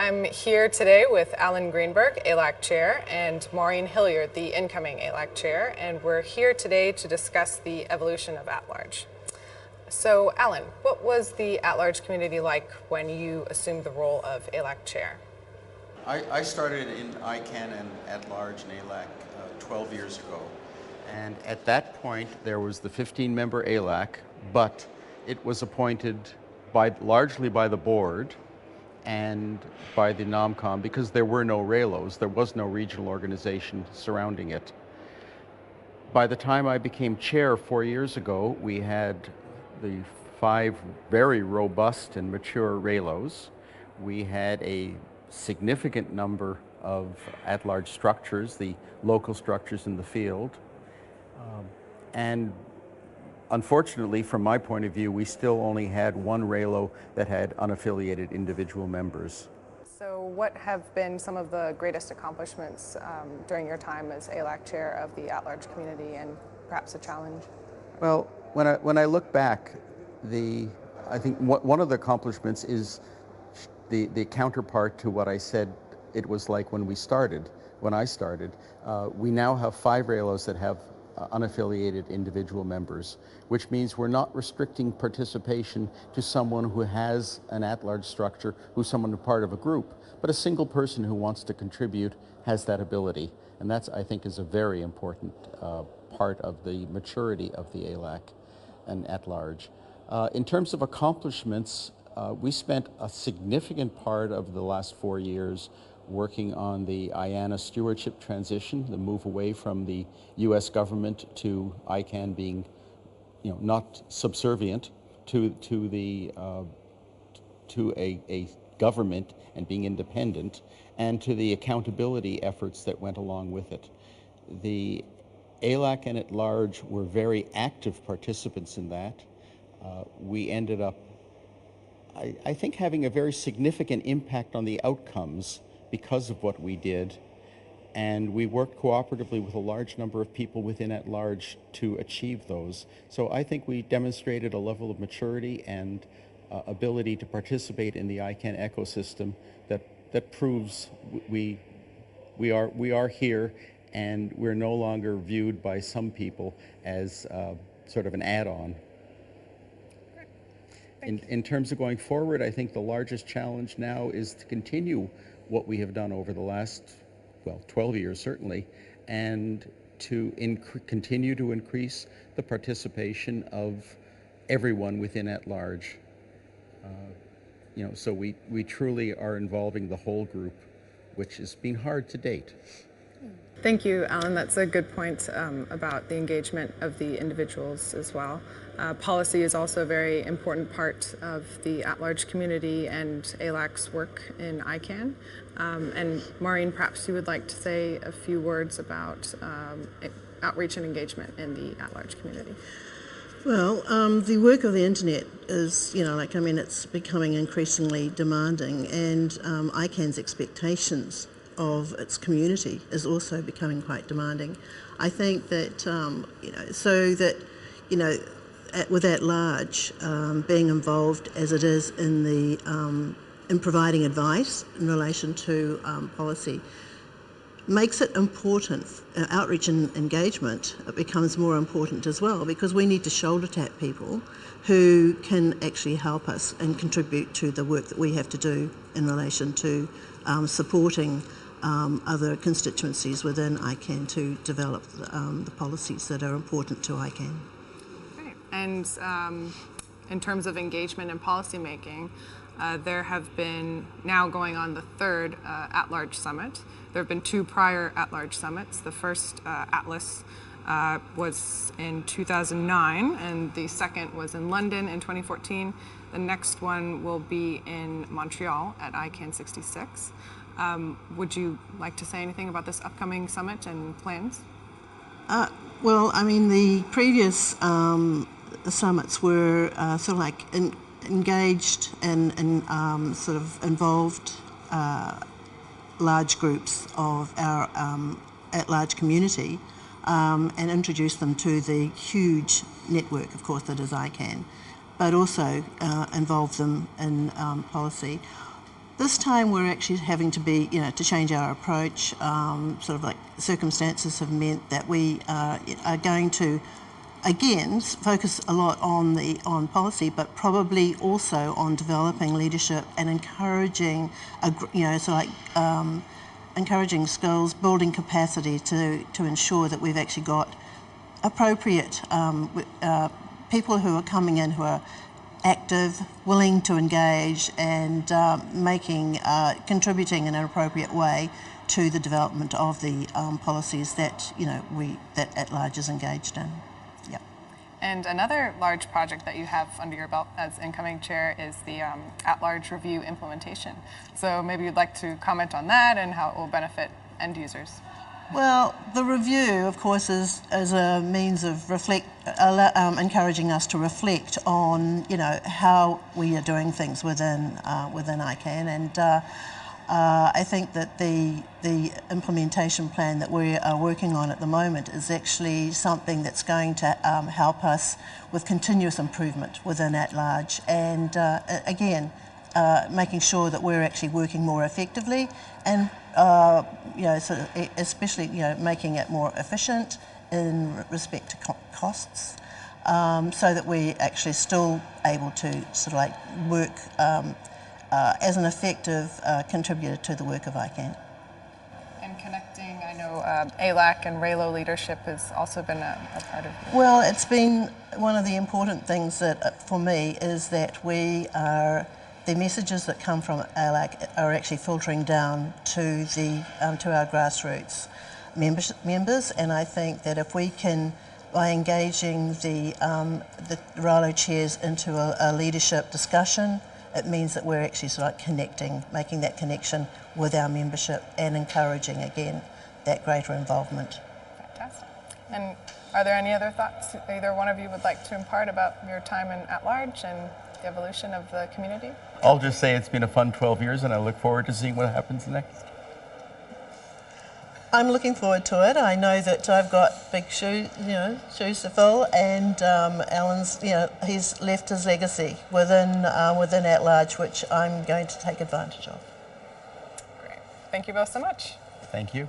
I'm here today with Alan Greenberg, ALAC Chair, and Maureen Hilyard, the incoming ALAC Chair, and we're here today to discuss the evolution of at-large. So, Alan, what was the at-large community like when you assumed the role of ALAC Chair? I started in ICANN and at-large in ALAC 12 years ago. And at that point, there was the 15-member ALAC, but it was appointed largely by the board and by the NOMCOM because there were no RALOs, there was no regional organization surrounding it. By the time I became chair 4 years ago, we had the 5 very robust and mature RALOs. We had a significant number of at-large structures, the local structures in the field. And unfortunately, from my point of view, we still only had one RALO that had unaffiliated individual members. So what have been some of the greatest accomplishments during your time as ALAC Chair of the at-large community, and perhaps a challenge? Well, when I look back, I think one of the accomplishments is the counterpart to what I said it was like when I started. We now have 5 RALOs that have unaffiliated individual members, which means we're not restricting participation to someone who has an at-large structure, who's someone part of a group, but a single person who wants to contribute has that ability. And that's, I think, is a very important part of the maturity of the ALAC and at-large. In terms of accomplishments, we spent a significant part of the last 4 years working on the IANA stewardship transition, the move away from the U.S. government to ICANN being, not subservient to a government and being independent, and to the accountability efforts that went along with it. The ALAC and at large were very active participants in that. We ended up, I think, having a very significant impact on the outcomes because of what we did, and we worked cooperatively with a large number of people within at large to achieve those. So I think we demonstrated a level of maturity and ability to participate in the ICANN ecosystem that proves we are here, and we're no longer viewed by some people as sort of an add-on. In terms of going forward, I think the largest challenge now is to continue what we have done over the last, 12 years certainly, and to continue to increase the participation of everyone within at large. So we truly are involving the whole group, which has been hard to date. Thank you, Alan. That's a good point about the engagement of the individuals as well. Policy is also a very important part of the at-large community and ALAC's work in ICANN. And Maureen, perhaps you would like to say a few words about outreach and engagement in the at-large community. Well, the work of the internet is, it's becoming increasingly demanding, and ICANN's expectations of its community is also becoming quite demanding. I think that, with at large being involved as it is in providing advice in relation to policy makes it important. Outreach and engagement becomes more important as well, because we need to shoulder tap people who can actually help us and contribute to the work that we have to do in relation to supporting other constituencies within ICANN to develop the policies that are important to ICANN. Okay. And in terms of engagement and policy making, there have been, now going on the 3rd at-large summit. There have been 2 prior at-large summits. The first Atlas was in 2009, and the second was in London in 2014. The next one will be in Montreal at ICANN 66. Would you like to say anything about this upcoming summit and plans? The previous summits were sort of like engaged and sort of involved large groups of our at-large community and introduced them to the huge network, of course, that is ICANN, but also involve them in policy. This time we're actually having to be, to change our approach. Sort of like circumstances have meant that we are going to, again, focus a lot on policy, but probably also on developing leadership and encouraging, encouraging skills, building capacity to ensure that we've actually got appropriate people who are coming in who are active, willing to engage, and contributing in an appropriate way to the development of the policies that that at-large is engaged in. Yeah. And another large project that you have under your belt as incoming chair is the at-large review implementation. So maybe you'd like to comment on that and how it will benefit end users. Well, the review, of course, is a means of encouraging us to reflect on, how we are doing things within ICANN, and I think that the implementation plan that we are working on at the moment is actually something that's going to help us with continuous improvement within at-large, and again, making sure that we're actually working more effectively, and especially making it more efficient in respect to costs, so that we're actually still able to work as an effective contributor to the work of ICANN. And connecting, I know ALAC and RALO leadership has also been a part of it. Well, it's been one of the important things that for me is that the messages that come from ALAC are actually filtering down to our grassroots members, and I think that if we can, by engaging the RALO chairs into a leadership discussion, it means that we're actually making that connection with our membership and encouraging again that greater involvement. Fantastic. And are there any other thoughts either one of you would like to impart about your time in at-large and the evolution of the community? I'll just say it's been a fun 12 years, and I look forward to seeing what happens next. I'm looking forward to it. I know that I've got big shoes to fill, and Alan's, he's left his legacy within at-large, which I'm going to take advantage of. Great. Thank you both so much. Thank you.